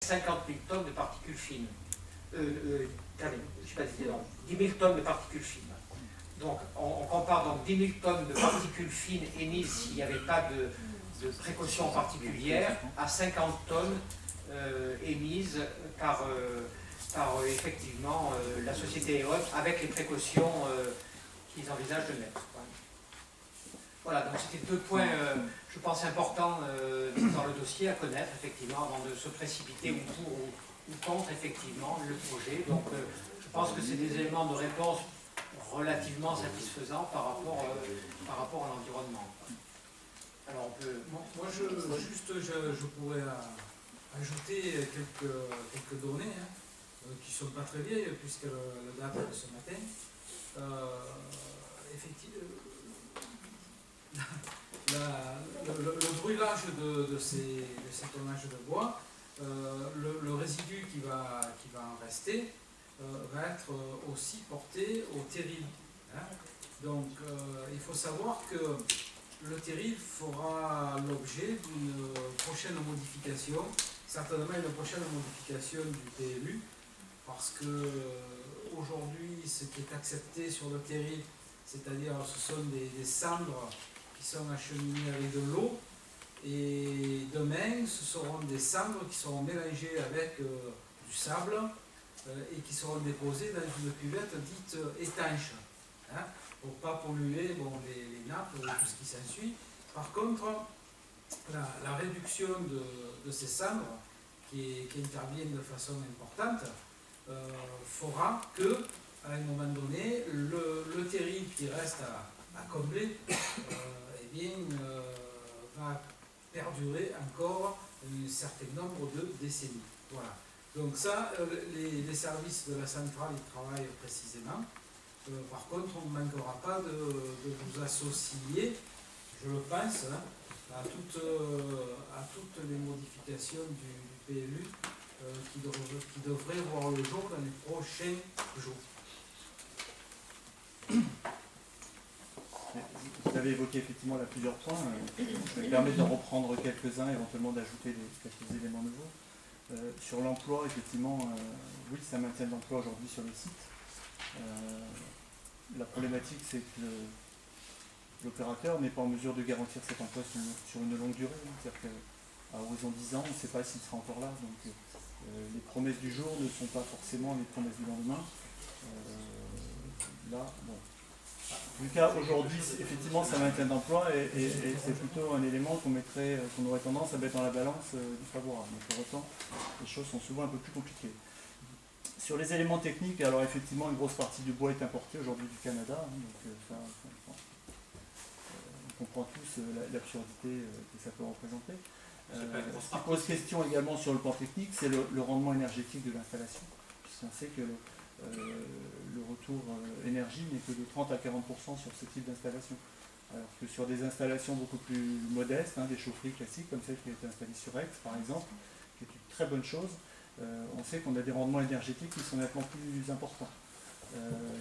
50 000 tonnes de particules fines. Je sais pas, non, 10 000 tonnes de particules fines. Donc on compare donc 10 000 tonnes de particules fines émises s'il n'y avait pas de précaution particulière à 50 tonnes émises par effectivement la société EON avec les précautions qu'ils envisagent de mettre. Voilà, donc c'était deux points, je pense, importants dans le dossier à connaître, effectivement, avant de se précipiter ou pour ou contre, effectivement, le projet. Donc je pense que c'est des éléments de réponse relativement satisfaisants par rapport à l'environnement. Alors on peut... Moi, je pourrais ajouter quelques données qui ne sont pas très vieilles, puisque la date de ce matin. Effectivement, le brûlage de ces tonnages de bois, le résidu qui va en rester va être aussi porté au terril. Donc il faut savoir que le terril fera l'objet d'une prochaine modification, certainement une prochaine modification du PLU, parce que aujourd'hui ce qui est accepté sur le terril, c'est-à-dire ce sont des cendres qui sont acheminées avec de l'eau, et demain ce seront des cendres qui seront mélangées avec du sable et qui seront déposées dans une cuvette dite étanche, pour ne pas polluer les nappes et tout ce qui s'ensuit. Par contre, la réduction de ces cendres qui interviennent de façon importante fera que, à un moment donné, le terril qui reste à combler va perdurer encore un certain nombre de décennies. Voilà. Donc ça, les services de la centrale y travaillent précisément. Par contre, on ne manquera pas de vous associer, je le pense, à toutes les modifications du PLU qui devraient voir le jour dans les prochains jours. Vous avez évoqué effectivement là plusieurs points. Je vais permettre d'en reprendre quelques-uns, éventuellement d'ajouter quelques éléments nouveaux. Sur l'emploi, effectivement, oui, ça maintient l'emploi aujourd'hui sur le site. La problématique, c'est que l'opérateur n'est pas en mesure de garantir cet emploi sur une longue durée. C'est-à-dire qu'à horizon 10 ans, on ne sait pas s'il sera encore là. Donc les promesses du jour ne sont pas forcément les promesses du lendemain. Là, bon. En tout cas, aujourd'hui, effectivement, ça maintient l'emploi et c'est plutôt un élément qu'on aurait tendance à mettre dans la balance du favorable. Mais pour autant, les choses sont souvent un peu plus compliquées. Sur les éléments techniques, alors effectivement, une grosse partie du bois est importée aujourd'hui du Canada. Donc ça, on comprend tous l'absurdité que ça peut représenter. Ce qui pose question également sur le plan technique, c'est le rendement énergétique de l'installation. Puisqu'on sait que le retour énergie n'est que de 30 à 40% sur ce type d'installation. Alors que sur des installations beaucoup plus modestes, des chaufferies classiques, comme celle qui a été installée sur Aix par exemple, qui est une très bonne chose, on sait qu'on a des rendements énergétiques qui sont nettement plus importants.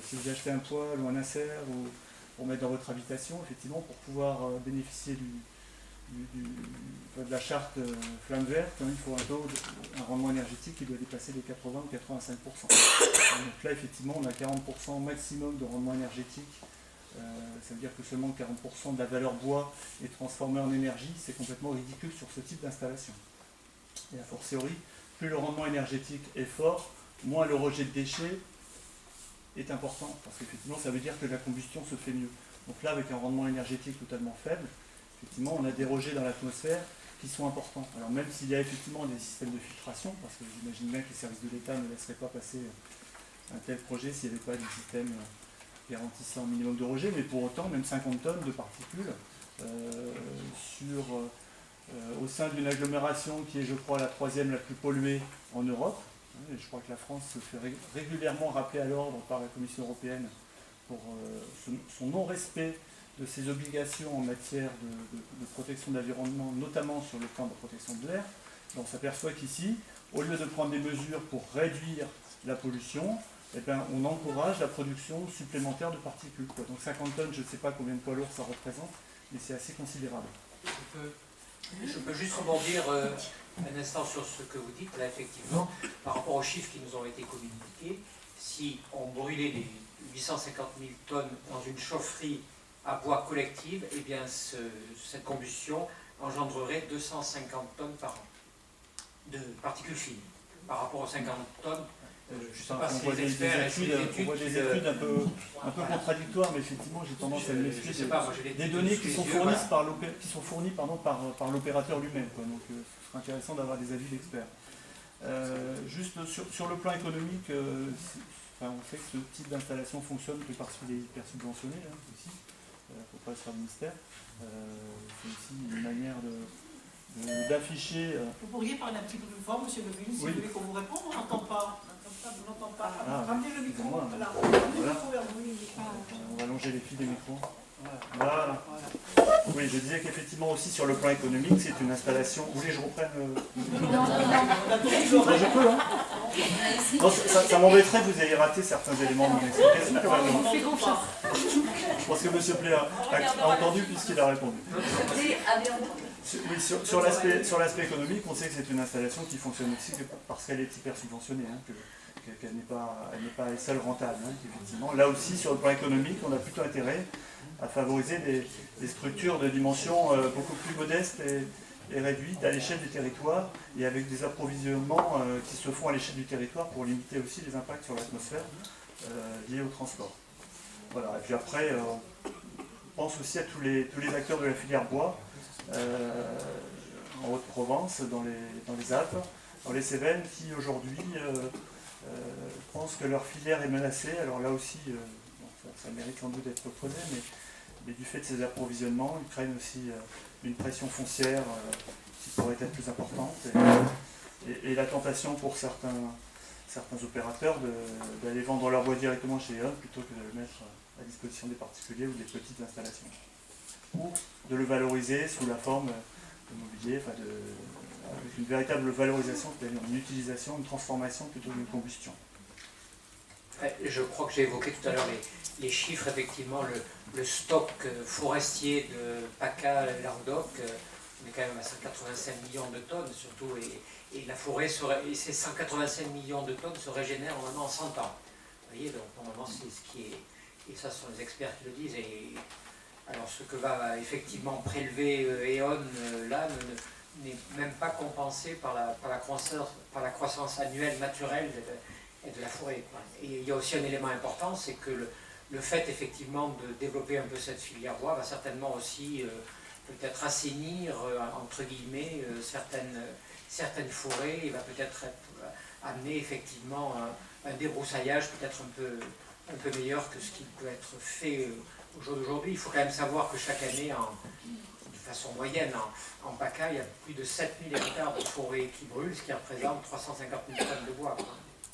Si vous achetez un poêle ou un insert ou pour mettre dans votre habitation, effectivement, pour pouvoir bénéficier de la charte flamme verte, il faut un rendement énergétique qui doit dépasser les 80 ou 85%. Donc là, effectivement, on a 40% maximum de rendement énergétique. Ça veut dire que seulement 40% de la valeur bois est transformée en énergie. C'est complètement ridicule sur ce type d'installation. Et a fortiori, plus le rendement énergétique est fort, moins le rejet de déchets est important. Parce qu'effectivement, ça veut dire que la combustion se fait mieux. Donc là, avec un rendement énergétique totalement faible, effectivement, on a des rejets dans l'atmosphère qui sont importants. Alors même s'il y a effectivement des systèmes de filtration, parce que j'imagine bien que les services de l'État ne laisseraient pas passer un tel projet s'il n'y avait pas des systèmes garantissant un minimum de rejet, mais pour autant, même 50 tonnes de particules au sein d'une agglomération qui est, je crois, la troisième la plus polluée en Europe. Et je crois que la France se fait régulièrement rappeler à l'ordre par la Commission européenne pour son non-respect de ses obligations en matière de protection de l'environnement, notamment sur le plan de protection de l'air. On s'aperçoit qu'ici, au lieu de prendre des mesures pour réduire la pollution, on encourage la production supplémentaire de particules. Donc 50 tonnes, je ne sais pas combien de poids lourds ça représente, mais c'est assez considérable. Je peux juste rebondir un instant sur ce que vous dites, là, effectivement, par rapport aux chiffres qui nous ont été communiqués. Si on brûlait les 850 000 tonnes dans une chaufferie à bois collective, eh bien, cette combustion engendrerait 250 tonnes par an de particules fines. Par rapport aux 50 tonnes, je ne sais pas si les experts et les on voit des études un peu contradictoires, mais effectivement, j'ai tendance à me méfier des données qui sont fournies par l'opérateur lui-même. Donc, ce serait intéressant d'avoir des avis d'experts. Juste sur le plan économique, on sait que ce type d'installation fonctionne que parce qu'il est hyper subventionné aussi. Il ne faut pas se faire de mystère. C'est aussi une manière d'afficher. Vous pourriez parler un petit peu plus fort, monsieur Levine, si vous voulez qu'on vous réponde. On n'entend pas. On n'entend pas. Ramenez le micro. Voilà. On va allonger les fils des micros. Voilà. Oui, je disais qu'effectivement aussi sur le plan économique, c'est une installation. Vous voulez que je reprenne Non, je peux, hein. Non, ça m'embêterait que vous ayez raté certains éléments de mon explication. Je pense que M. Play a entendu puisqu'il a répondu. Oui, sur l'aspect économique, on sait que c'est une installation qui fonctionne aussi parce qu'elle est hyper subventionnée, qu'elle n'est pas à elle seule rentable. Effectivement. Là aussi, sur le plan économique, on a plutôt intérêt à favoriser des structures de dimension beaucoup plus modestes et réduites à l'échelle du territoire et avec des approvisionnements qui se font à l'échelle du territoire pour limiter aussi les impacts sur l'atmosphère liés au transport. Voilà. Et puis après, on pense aussi à tous les acteurs de la filière bois en Haute-Provence, dans les Alpes, dans les Cévennes, qui aujourd'hui pensent que leur filière est menacée. Alors là aussi, ça mérite sans doute d'être creusé, mais du fait de ces approvisionnements, ils craignent aussi une pression foncière qui pourrait être plus importante et la tentation pour certains opérateurs d'aller vendre leur bois directement chez eux plutôt que de le mettre à disposition des particuliers ou des petites installations. Ou de le valoriser sous la forme de mobilier, avec une véritable valorisation, c'est-à-dire une utilisation, une transformation plutôt qu'une combustion. Je crois que j'ai évoqué tout à l'heure les chiffres, effectivement, le stock forestier de PACA Languedoc, on est quand même à 185 millions de tonnes surtout, et la forêt, et ces 185 millions de tonnes se régénèrent normalement en 100 ans. Vous voyez, donc normalement c'est ce qui est, et ça ce sont les experts qui le disent, et alors ce que va effectivement prélever E.ON là n'est même pas compensé par la croissance annuelle naturelle de la forêt. Et il y a aussi un élément important, c'est que le fait effectivement de développer un peu cette filière bois va certainement aussi peut-être assainir entre guillemets certaines forêts et va peut-être amener effectivement un débroussaillage peut-être un peu meilleur que ce qui peut être fait au jour d'aujourd'hui. Il faut quand même savoir que chaque année, de façon moyenne, en PACA, il y a plus de 7000 hectares de forêt qui brûlent, ce qui représente 350 000 tonnes de bois.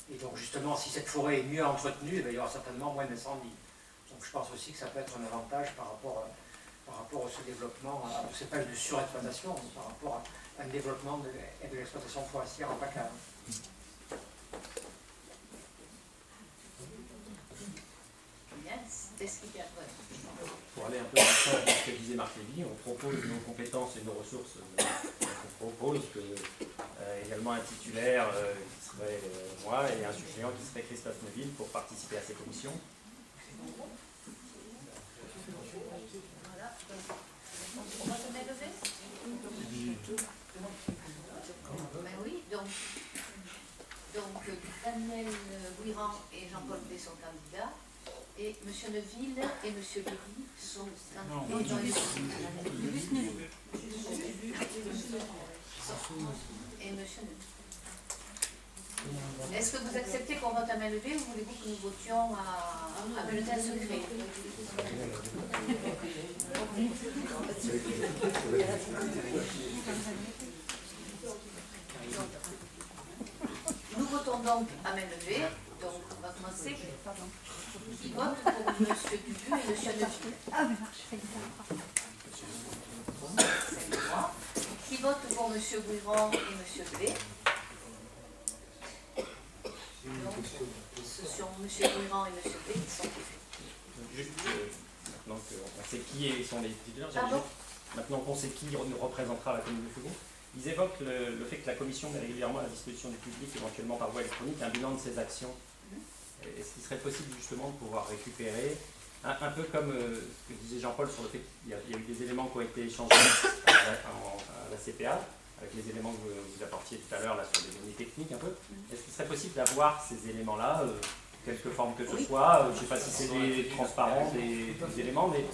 Et donc justement, si cette forêt est mieux entretenue, il y aura certainement moins d'incendies. Donc je pense aussi que ça peut être un avantage par rapport à ce développement, c'est pas de surexploitation, mais par rapport à un développement de l'exploitation forestière en PACA. Pour aller un peu dans le sens de ce que disait Marc Lévy, on propose nos compétences et nos ressources. On propose que, également un titulaire qui serait moi et un suppléant qui serait Christophe Neuville pour participer à ces commissions. Voilà. On va se mettre lever ? Ben oui, donc Daniel Guirand et Jean-Paul Play sont candidats. Et M. Neuville et M. Lévy sont candidats. Et M. Neuville. Est-ce que vous acceptez qu'on vote à main levée ou voulez-vous que nous votions à bulletin secret? Nous votons donc à main levée. Donc on va commencer. Qui vote pour M. Dubu et M. Neuville? Qui vote pour M. Guirand et M. Blé? Donc, ce sont M. Guirand et M. Blé qui sont élus. Juste, maintenant qu'on sait qui sont les titulaires, Pardon? maintenant qu'on sait qui représentera la commune de Fugos, ils évoquent le fait que la commission met régulièrement à la disposition du public, éventuellement par voie électronique, un bilan de ses actions. Est-ce qu'il serait possible justement de pouvoir récupérer, un peu comme ce que disait Jean-Paul sur le fait qu'il y a eu des éléments qui ont été échangés à la CPA, avec les éléments que vous apportiez tout à l'heure sur les données techniques un peu. Est-ce qu'il serait possible d'avoir ces éléments-là, quelque forme que ce soit, je ne sais pas si c'est des transparents, des éléments, mais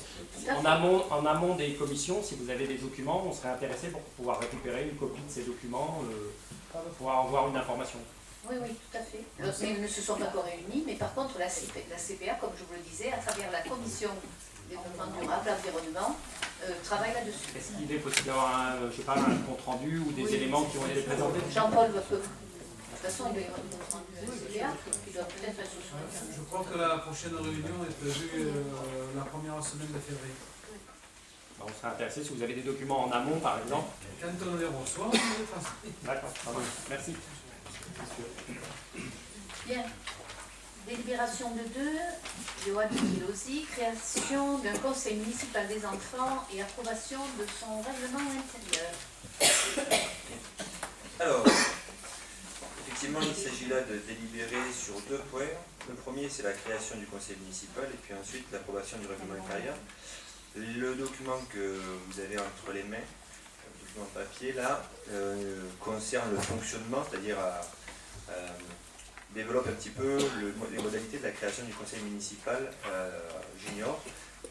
en amont des commissions, si vous avez des documents, on serait intéressé pour pouvoir récupérer une copie de ces documents, pour pouvoir avoir une information. Oui, oui, tout à fait. Mais ils ne se sont pas encore réunis, mais par contre, la CPA, comme je vous le disais, à travers la commission développement durable, environnement, travaille là-dessus. Est-ce qu'il est possible d'avoir un compte-rendu ou des éléments qui ont été présentés? Jean-Paul peut. De toute façon, il doit y avoir une compte-rendu de la CPA qui doit peut-être être sous son. Je crois que la prochaine réunion est prévue la première semaine de février. On serait intéressé si vous avez des documents en amont, par exemple. Quand on les reçoit, on les transmet. D'accord, merci. Bien. Délibération de 2, Johan Pilosi, création d'un conseil municipal des enfants et approbation de son règlement intérieur. Alors, effectivement, il s'agit là de délibérer sur 2 points. Le premier, c'est la création du conseil municipal et puis ensuite l'approbation du règlement intérieur. Le document que vous avez entre les mains, le document papier là, concerne le fonctionnement, c'est-à-dire développe un petit peu les modalités de la création du conseil municipal junior.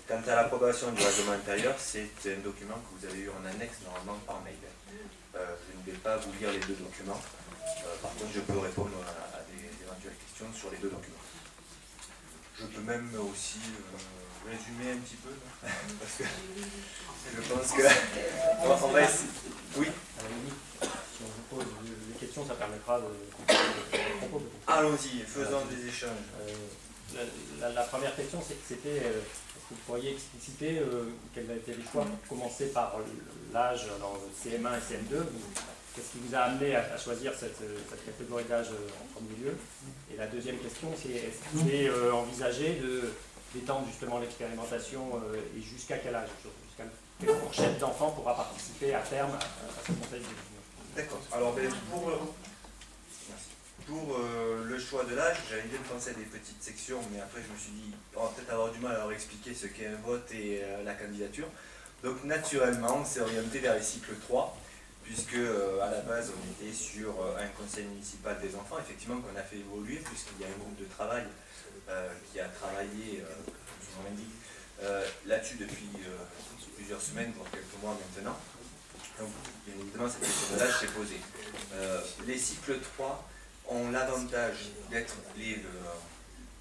Quant à l'approbation du règlement intérieur, c'est un document que vous avez eu en annexe normalement par mail. Je ne vais pas vous lire les 2 documents. Par contre, je peux répondre à des éventuelles questions sur les 2 documents. Je peux même aussi résumer un petit peu, parce que je pense que on va essayer. Oui. À la limite, si on vous pose des questions, ça permettra de comprendre les propos. Allons-y, faisons des échanges. La première question, c'était, est-ce que vous pourriez expliciter quels étaient les choix pour commencer par l'âge dans le CM1 et CM2? Qu'est-ce qui vous a amené à choisir cette catégorie d'âge en premier lieu? Et la deuxième question, c'est est-ce qu'il est envisagé d'étendre justement l'expérimentation et jusqu'à quel âge? Jusqu'à quelle fourchette d'enfants pourra participer à terme à ce conseil? D'accord. Alors, pour le choix de l'âge, j'avais bien pensé à des petites sections, mais après je me suis dit, on va peut-être avoir du mal à leur expliquer ce qu'est un vote et la candidature. Donc naturellement, on s'est orienté vers les cycles 3, puisque à la base on était sur un conseil municipal des enfants, effectivement qu'on a fait évoluer, puisqu'il y a un groupe de travail qui a travaillé, comme son nom l'indique, là-dessus depuis plusieurs semaines, voire quelques mois maintenant. Donc bien évidemment cette question de l'âge s'est posée. Les cycles 3 ont l'avantage d'être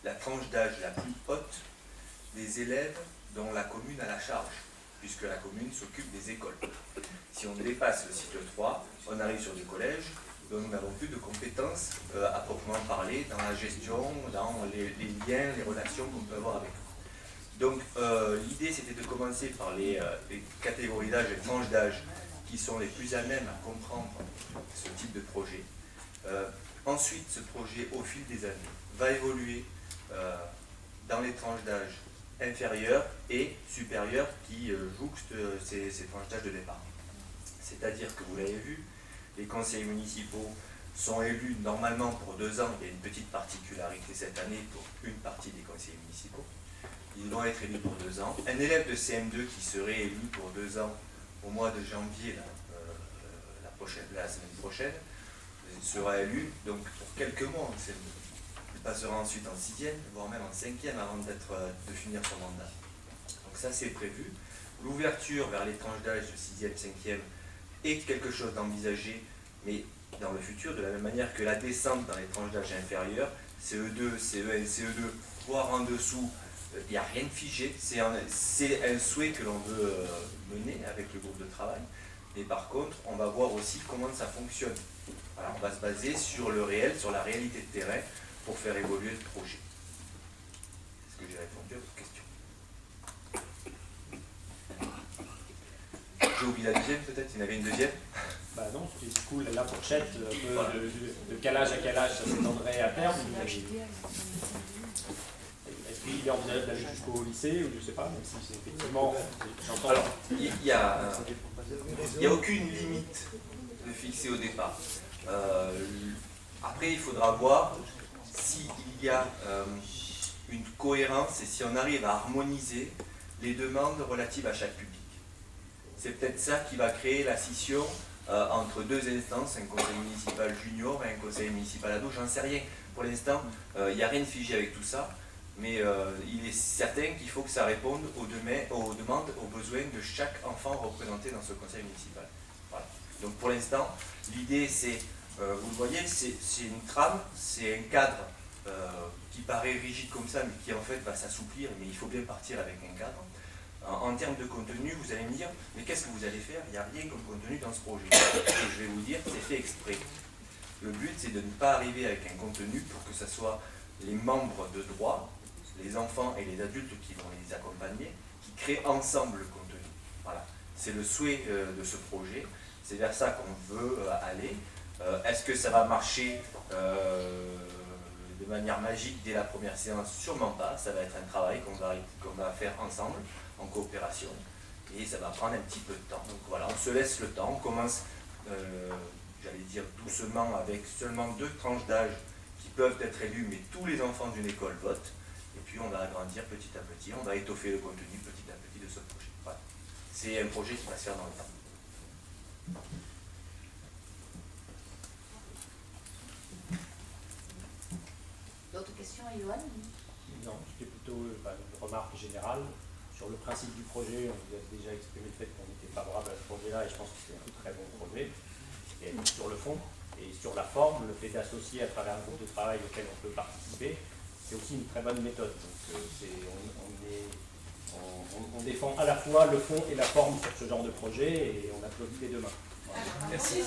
la tranche d'âge la plus haute des élèves dont la commune a la charge, puisque la commune s'occupe des écoles. Si on dépasse le cycle 3, on arrive sur des collèges dont nous n'avons plus de compétences à proprement parler dans la gestion, dans les liens, les relations qu'on peut avoir avec eux. Donc l'idée c'était de commencer par les catégories d'âge, les tranches d'âge qui sont les plus à même à comprendre ce type de projet. Ensuite, ce projet, au fil des années, va évoluer dans les tranches d'âge inférieures et supérieures qui jouxtent ces tranches d'âge de départ. C'est-à-dire que vous l'avez vu, les conseillers municipaux sont élus normalement pour 2 ans. Il y a une petite particularité cette année pour une partie des conseillers municipaux. Ils vont être élus pour 2 ans. Un élève de CM2 qui serait élu pour 2 ans au mois de janvier, la semaine prochaine, sera élu donc pour quelques mois en CM2. Il passera ensuite en 6e, voire même en 5e avant de finir son mandat. Donc ça c'est prévu. L'ouverture vers les tranches d'âge de 6e, 5e est quelque chose d'envisagé, mais dans le futur, de la même manière que la descente dans les tranches d'âge inférieures, CE2, CE1, CE2, voire en dessous, il n'y a rien de figé, c'est un souhait que l'on veut mener avec le groupe de travail. Mais par contre, on va voir aussi comment ça fonctionne. Alors, on va se baser sur le réel, sur la réalité de terrain, pour faire évoluer le projet. Est-ce que j'ai répondu à votre question? J'ai oublié la deuxième peut-être? Il y en avait une deuxième? Bah non, du coup la fourchette de quel âge à quel âge ça s'étendrait à terme. il est envisagé d'aller jusqu'au lycée, ou je sais pas, même si c'est effectivement... j'entends. Alors, il n'y a aucune limite de fixer au départ. Après, il faudra voir s'il y a une cohérence et si on arrive à harmoniser les demandes relatives à chaque public. C'est peut-être ça qui va créer la scission entre deux instances, un conseil municipal junior et un conseil municipal ado, j'en sais rien. Pour l'instant, il n'y a rien de figé avec tout ça, mais il est certain qu'il faut que ça réponde aux demandes, aux besoins de chaque enfant représenté dans ce conseil municipal. Voilà. Donc pour l'instant, l'idée c'est, vous le voyez, c'est une trame, c'est un cadre qui paraît rigide comme ça, mais qui en fait va s'assouplir, mais il faut bien partir avec un cadre. En termes de contenu, vous allez me dire, mais qu'est-ce que vous allez faire? Il n'y a rien comme contenu dans ce projet. Et je vais vous dire, c'est fait exprès. Le but, c'est de ne pas arriver avec un contenu pour que ce soit les membres de droit, les enfants et les adultes qui vont les accompagner, qui créent ensemble le contenu. Voilà. C'est le souhait de ce projet. C'est vers ça qu'on veut aller. Est-ce que ça va marcher de manière magique dès la première séance? Sûrement pas. Ça va être un travail qu'on va faire ensemble, en coopération, et ça va prendre un petit peu de temps. Donc voilà, on se laisse le temps, on commence, j'allais dire doucement, avec seulement 2 tranches d'âge qui peuvent être élues, mais tous les enfants d'une école votent, et puis on va agrandir petit à petit, on va étoffer le contenu petit à petit de ce projet. Voilà. C'est un projet qui va se faire dans le temps. D'autres questions, Yoann? Non, c'était plutôt une remarque générale. Sur le principe du projet, on vous a déjà exprimé le fait qu'on était favorable à ce projet-là, et je pense que c'est un très bon projet. Et sur le fond, et sur la forme, le fait d'associer à travers un groupe de travail auquel on peut participer, c'est aussi une très bonne méthode. Donc on défend à la fois le fond et la forme sur ce genre de projet, et on applaudit les deux mains. Voilà. Merci.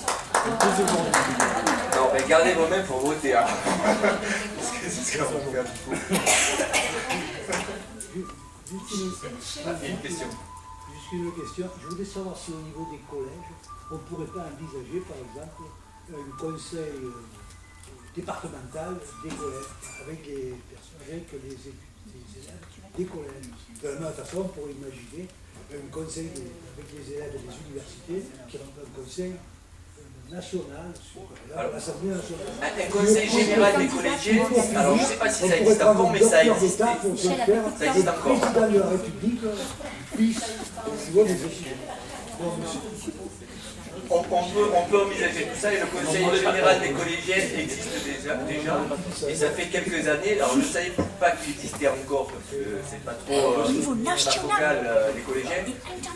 Non, mais gardez vos mains pour voter. Hein. Parce que c'est ce qu'on va faire du coup. Une question. Juste une question. Je voulais savoir si au niveau des collèges, on ne pourrait pas envisager, par exemple, un conseil départemental des collèges, avec les élèves des collèges. De la même façon, on pourrait imaginer un conseil avec les élèves des universités, qui est un conseil national, l'Assemblée nationale. Un conseil général des collégiens, alors je ne sais pas si ça existe encore, mais ça existe. Ça existe encore. Le président de la République puisse jouer des équipes. On peut envisager tout ça, et le conseil général des collégiens existe déjà, et ça fait quelques années. Alors je ne savais pas qu'il existait encore, parce que c'est pas trop focal les collégiens,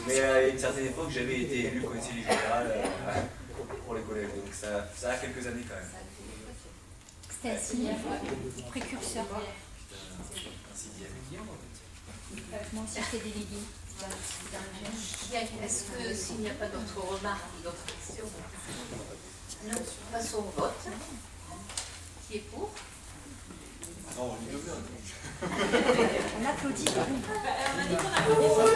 mais à une certaine époque j'avais été élu conseiller général pour les collèges, donc ça a quelques années quand même. C'était un signe précurseur. Moi aussi j'étais déléguée. Est-ce que s'il n'y a pas d'autres remarques ou d'autres questions, nous passons au vote. Qui est pour? Non, on dit de bien. On applaudit. On a dit qu'on applaudit.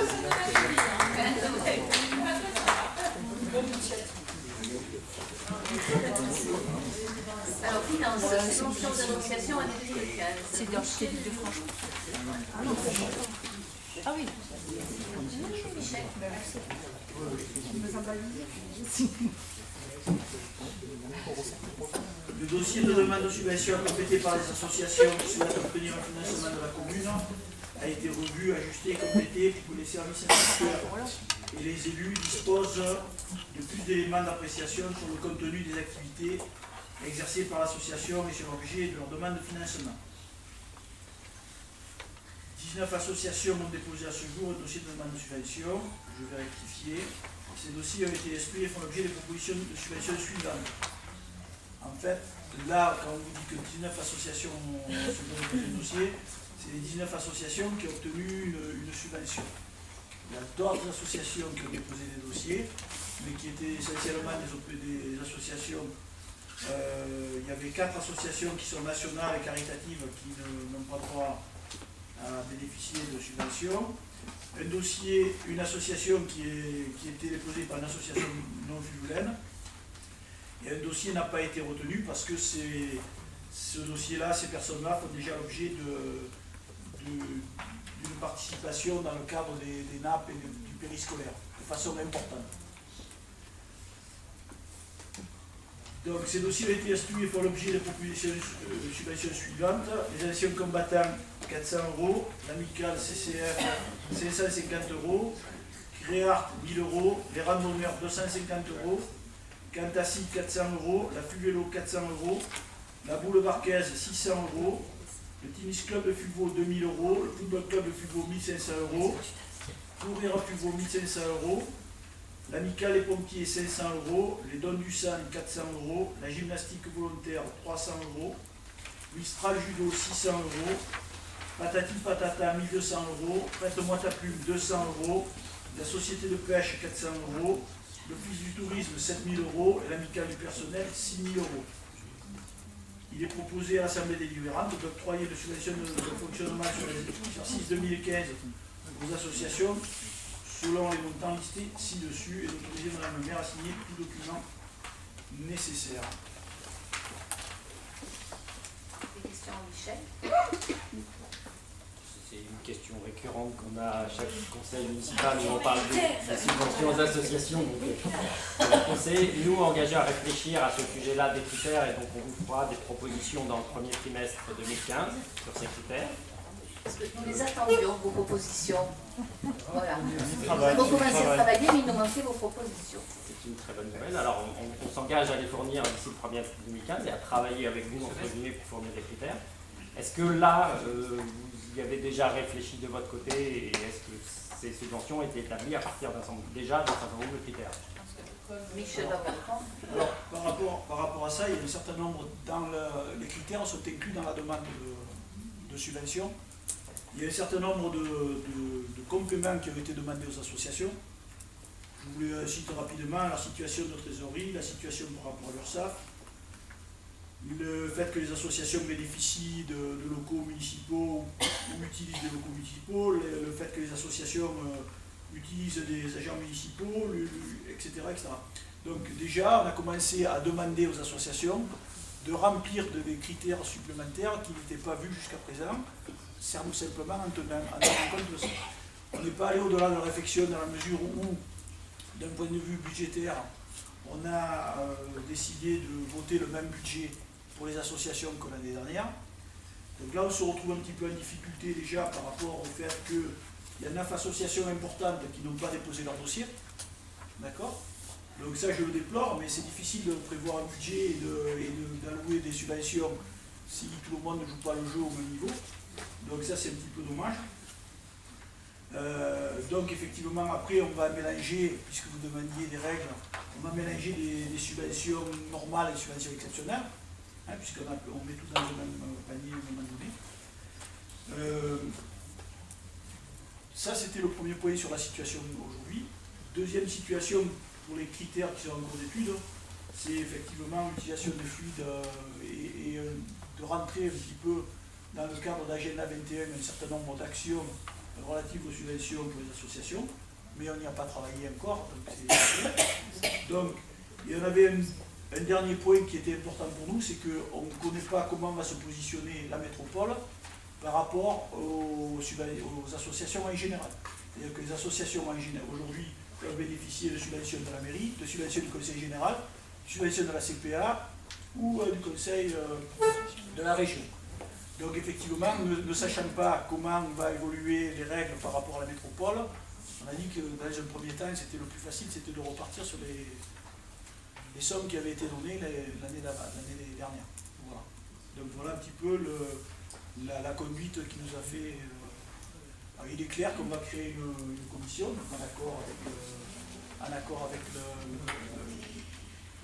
Alors, finance, subvention d'annonciation année 2015. C'est dans l'île de France. Ah oui. Michel. Le dossier de demande de subvention complété par les associations qui souhaitent obtenir un financement de la commune a été revu, ajusté et complété pour que les services instituteurs et les élus disposent de plus d'éléments d'appréciation sur le contenu des activités exercées par l'association et sur l'objet de leur demande de financement. 19 associations ont déposé à ce jour un dossier de demande de subvention. Je vais rectifier. Ces dossiers ont été instruits et font l'objet des propositions de subvention suivantes. En fait, là, quand on vous dit que 19 associations ont déposé un dossier, c'est les 19 associations qui ont obtenu une subvention. Il y a d'autres associations qui ont déposé des dossiers, mais qui étaient essentiellement des associations. Il y avait 4 associations qui sont nationales et caritatives qui n'ont pas droit à bénéficier de subventions. Un dossier, une association qui était déposée par une association non fululaine. Et un dossier n'a pas été retenu parce que ce dossier-là, ces personnes-là font déjà l'objet d'une participation dans le cadre des nappes et du périscolaire, de façon importante. Donc ces dossiers ont été instruits et font l'objet des propositions de subventions suivantes. Les anciens combattants, 400 €, l'amicale CCF, 550 €, Créart, 1000 €, les randonneurs, 250 €, Cantassi, 400 €, la Fuvélo, 400 €, la Boule Barquaise, 600 €, le Tennis Club de Fuveau, 2000 €, le Football Club de Fuveau, 1500 €, Courir à Fuveau, 1500 €, l'Amicale des Pompiers, 500 €, les Dons du Sang, 400 €, la Gymnastique Volontaire, 300 €, Mistral Judo, 600 €, Patati Patata, 1200 €, Prête-moi ta plume, 200 €, la Société de Pêche, 400 €, l'Office du Tourisme, 7000 € et l'Amicale du Personnel, 6000 €. Il est proposé à l'Assemblée délibérante d'octroyer de subvention de fonctionnement sur l'exercice 2015 aux associations selon les montants listés ci-dessus et d'autoriser Madame le maire à signer tout document nécessaire. Des questions, Michel? C'est une question récurrente qu'on a à chaque conseil municipal où on parle des subventions aux associations. Donc, on s'est, nous, engagés à réfléchir à ce sujet-là des critères et donc on vous fera des propositions dans le premier trimestre 2015 sur ces critères. Parce que nous les attendions, vos propositions. Voilà. Travail, Nous avons commencé à travail. travailler, mais il nous manquait vos propositions. C'est une très bonne nouvelle. Alors on s'engage à les fournir d'ici le 1er 2015 et à travailler avec vous entre guillemets pour fournir des critères. Est-ce que là, vous y avez déjà réfléchi de votre côté et est-ce que ces subventions ont été établies à partir d'un certain nombre de critères? Michel va vous répondre. Alors, par rapport à ça, il y a un certain nombre, les critères sont inclus dans la demande de subvention. Il y a un certain nombre de compléments qui ont été demandés aux associations. Je vous les cite rapidement: la situation de trésorerie, la situation par rapport à l'URSSAF, le fait que les associations bénéficient de locaux municipaux ou utilisent des locaux municipaux, le fait que les associations utilisent des agents municipaux, etc., etc. Donc déjà, on a commencé à demander aux associations de remplir des critères supplémentaires qui n'étaient pas vus jusqu'à présent, simplement en tenant compte de ça. On n'est pas allé au-delà de la réflexion dans la mesure où, d'un point de vue budgétaire, on a décidé de voter le même budget pour les associations que l'année dernière. Donc là, on se retrouve un petit peu en difficulté déjà par rapport au fait qu'il y a 9 associations importantes qui n'ont pas déposé leur dossier. D'accord ? Donc ça, je le déplore, mais c'est difficile de prévoir un budget et d'allouer des subventions si tout le monde ne joue pas le jeu au même niveau. Donc ça, c'est un petit peu dommage. Donc effectivement, après, on va mélanger, puisque vous demandiez des règles, on va mélanger des subventions normales et des subventions exceptionnelles, hein, puisqu'on met tout dans le même panier à un moment donné. Ça, c'était le premier point sur la situation aujourd'hui. Deuxième situation, pour les critères qui sont en cours d'étude, c'est effectivement l'utilisation des fluides et de rentrer un petit peu dans le cadre d'Agenda 21 un certain nombre d'actions relatives aux subventions pour les associations, mais on n'y a pas travaillé encore. Donc il y en avait un dernier point qui était important pour nous, c'est qu'on ne connaît pas comment va se positionner la métropole par rapport aux associations en général. C'est-à-dire que les associations en général aujourd'hui peuvent bénéficier de subventions de la mairie, de subventions du conseil général, de subventions de la CPA ou du conseil de la région. Donc effectivement, ne sachant pas comment vont évoluer les règles par rapport à la métropole, on a dit que dans un premier temps, c'était le plus facile, c'était de repartir sur les sommes qui avaient été données l'année dernière. Voilà. Donc voilà un petit peu la conduite qui nous a fait... Alors, il est clair qu'on va créer une commission, en accord avec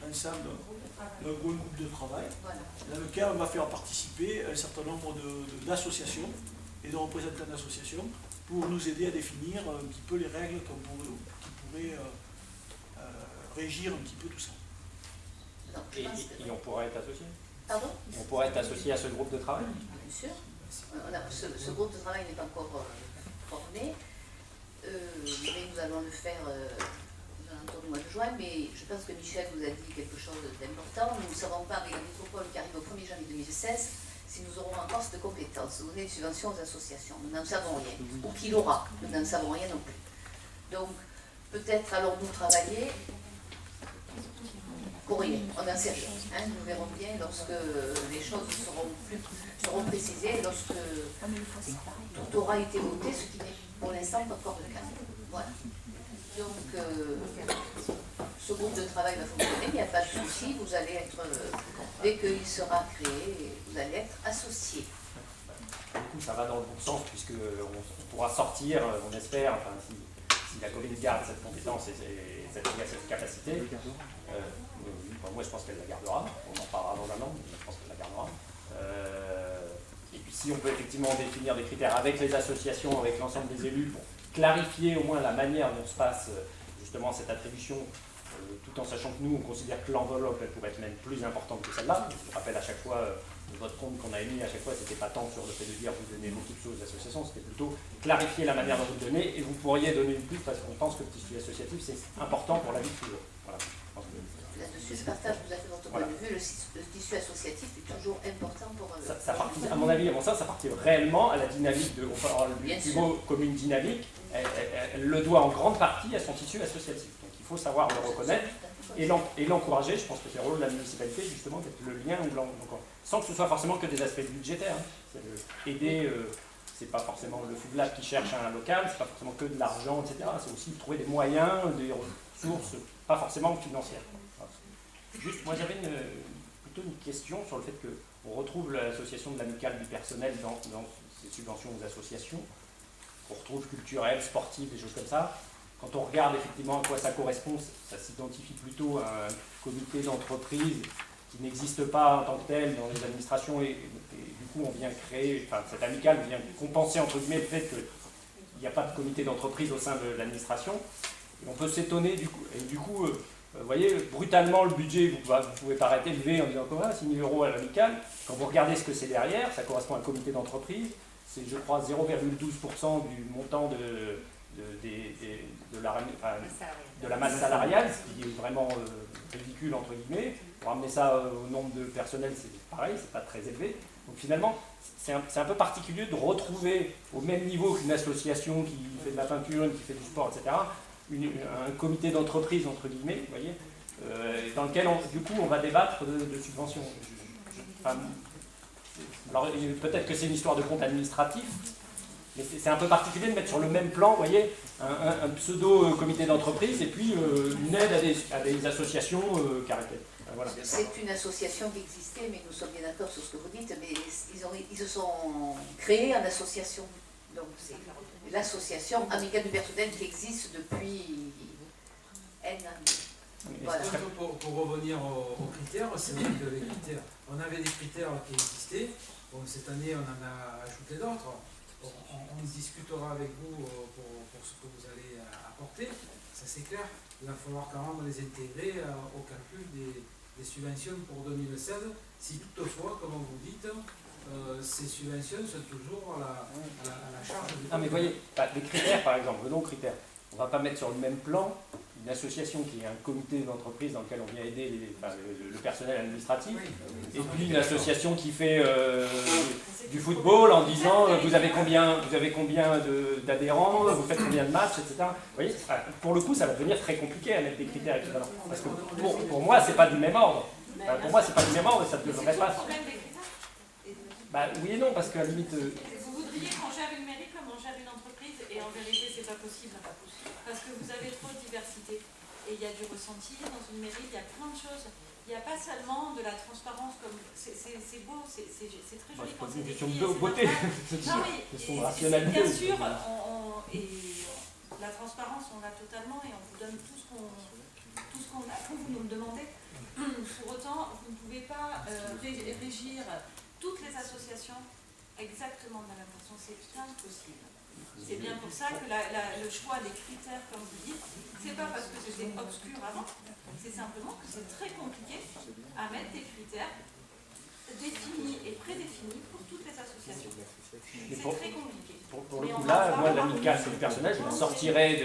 l'ensemble d'un groupe de travail, dans lequel on va faire participer un certain nombre d'associations et de représentants d'associations pour nous aider à définir un petit peu les règles qui pourraient régir un petit peu tout ça. Et on pourra être associé? Pardon? On pourra être associé à ce groupe de travail? Bien sûr. Ce groupe de travail n'est pas encore formé, mais nous allons le faire autour du mois de juin. Mais je pense que Michel vous a dit quelque chose d'important. Nous ne savons pas, avec la métropole qui arrive au 1er janvier 2016, si nous aurons un poste de compétences, donner une subvention aux associations, nous n'en savons rien, ou qui l'aura, nous n'en savons rien non plus. Donc, peut-être allons-nous travailler pour rien, on n'en sait rien. Hein, nous verrons bien lorsque les choses seront précisées, lorsque tout aura été voté, ce qui n'est pour l'instant pas encore le cas. Voilà. Donc, ce groupe de travail va fonctionner, il n'y a pas de souci, vous allez être, dès qu'il sera créé, vous allez être associés. Du coup, ça va dans le bon sens, puisqu'on pourra sortir, on espère, enfin, si la commune garde cette compétence et cette capacité, moi je pense qu'elle la gardera, on en parlera dans un an, mais je pense qu'elle la gardera. Et puis si on peut effectivement définir des critères avec les associations, avec l'ensemble des élus, pour clarifier au moins la manière dont se passe justement cette attribution, tout en sachant que nous on considère que l'enveloppe elle pourrait être même plus importante que celle-là. Je rappelle à chaque fois, le vote compte qu'on a émis à chaque fois, c'était pas tant sur le fait de dire vous donnez beaucoup de choses aux associations, c'était plutôt clarifier la manière dont vous le donnez, et vous pourriez donner une plus parce qu'on pense que le tissu associatif c'est important pour la vie de tous les jours. Voilà. Là-dessus, je partage tout à fait votre point de vue. Le tissu associatif est toujours important pour... Ça partit, à mon avis, ça partit réellement à la dynamique de... On parle du mot commune dynamique. Elle le doit en grande partie à son tissu associatif. Donc il faut savoir le reconnaître et l'encourager. Je pense que c'est le rôle de la municipalité, justement, d'être le lien, sans que ce soit forcément que des aspects budgétaires. Hein. Aider... c'est pas forcément le FUDLAB qui cherche un local, c'est pas forcément que de l'argent, etc. C'est aussi trouver des moyens, des ressources, pas forcément financières. Juste, moi j'avais plutôt une question sur le fait qu'on retrouve l'association de l'amicale du personnel dans ces subventions aux associations, qu'on retrouve culturelles, sportives, des choses comme ça. Quand on regarde effectivement à quoi ça correspond, ça s'identifie plutôt à un comité d'entreprise qui n'existe pas en tant que tel dans les administrations et du coup on vient créer, enfin cette amicale vient compenser entre guillemets le fait qu'il n'y a pas de comité d'entreprise au sein de l'administration. Et on peut s'étonner du coup, vous voyez, brutalement le budget, vous pouvez paraître élevé en disant quoi, 6 000 € à l'amicale. Quand vous regardez ce que c'est derrière, ça correspond à un comité d'entreprise, c'est je crois 0,12% du montant de la masse salariale, ce qui est vraiment ridicule entre guillemets. Pour ramener ça au nombre de personnel, c'est pareil, c'est pas très élevé. Donc finalement, c'est un peu particulier de retrouver au même niveau qu'une association qui fait de la peinture, qui fait du sport, etc., un comité d'entreprise, entre guillemets, vous voyez, dans lequel, du coup, on va débattre de subventions. Alors, peut-être que c'est une histoire de compte administratif, mais c'est un peu particulier de mettre sur le même plan, vous voyez, un pseudo-comité d'entreprise et puis une aide à des associations caractéristiques. Voilà. C'est une association qui existait, mais nous sommes bien d'accord sur ce que vous dites, mais ils se sont créés en association. Donc c'est l'association amicale du personnel qui existe depuis N années. Voilà. Pour revenir aux critères, c'est vrai que les critères, on avait des critères qui existaient, bon, cette année on en a ajouté d'autres, on discutera avec vous pour ce que vous allez apporter, ça c'est clair, il va falloir quand même les intégrer au calcul des subventions pour 2016, si toutefois, comme vous dites, ces subventions sont toujours à la charge du... Ah mais voyez, les critères par exemple, venons aux critères. On ne va pas mettre sur le même plan une association qui est un comité d'entreprise dans lequel on vient aider le personnel administratif, et puis une association qui fait du football en disant vous avez combien d'adhérents, vous faites combien de matchs, etc. Vous voyez, pour le coup ça va devenir très compliqué à mettre des critères équivalents. Parce que pour moi c'est pas du même ordre. Pour moi c'est pas du même ordre et ça ne devrait pas. Oui et non, parce qu'à la limite... Vous voudriez qu'on gère une mairie comme on gère une entreprise, et en vérité, c'est pas possible. Parce que vous avez trop de diversité. Et il y a du ressenti dans une mairie, il y a plein de choses. Il n'y a pas seulement de la transparence, comme c'est beau, c'est très joli. C'est pas une question de beauté, c'est une question de rationalité. Bien sûr, et la transparence, on l'a totalement, et on vous donne tout ce qu'on a, quand vous nous le demandez. Pour autant, vous ne pouvez pas régir toutes les associations exactement de la même façon, c'est impossible. C'est bien pour ça que le choix des critères, comme vous dites, c'est pas parce que c'était obscur avant, c'est simplement que c'est très compliqué à mettre des critères définis et prédéfinis pour toutes les associations. C'est très compliqué. Pour le coup là, moi l'amicale c'est le personnage, je la sortirais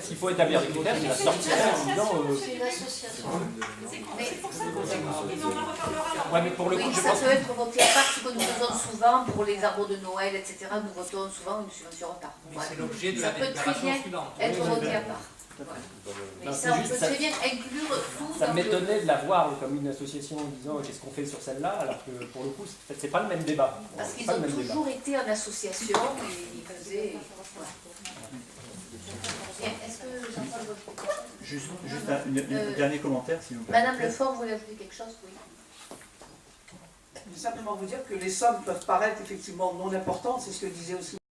s'il faut établir des critères, je la sortirais en disant... C'est une association. C'est pour ça qu'on Oui, mais on en reparlera. Ouais, mais pour le Oui, coup, je ça pense peut être voté à part, ce que nous faisons souvent pour les arbres de Noël, etc. Nous votons souvent une subvention à part. Mais Voilà. c'est l'objet de Ça la peut très déclaration bien suivante. être Oui, voté oui. à part. Voilà. Mais Non, ça, c'est on juste peut ça- très bien inclure tout ça dans le... m'étonnait de la voir comme une association en disant qu'est-ce qu'on fait sur celle-là, alors que pour le coup, c'est pas le même débat. Parce C'est qu'ils pas ont le même débat. toujours été en association et ils faisaient... Voilà. Bien, est-ce que Jean-Paul veut ajouter quelque chose? Juste un dernier commentaire, si vous me Madame permettez. Lefort voulait ajouter quelque chose? Oui. Je vais simplement vous dire que les sommes peuvent paraître effectivement non importantes, c'est ce que disait aussi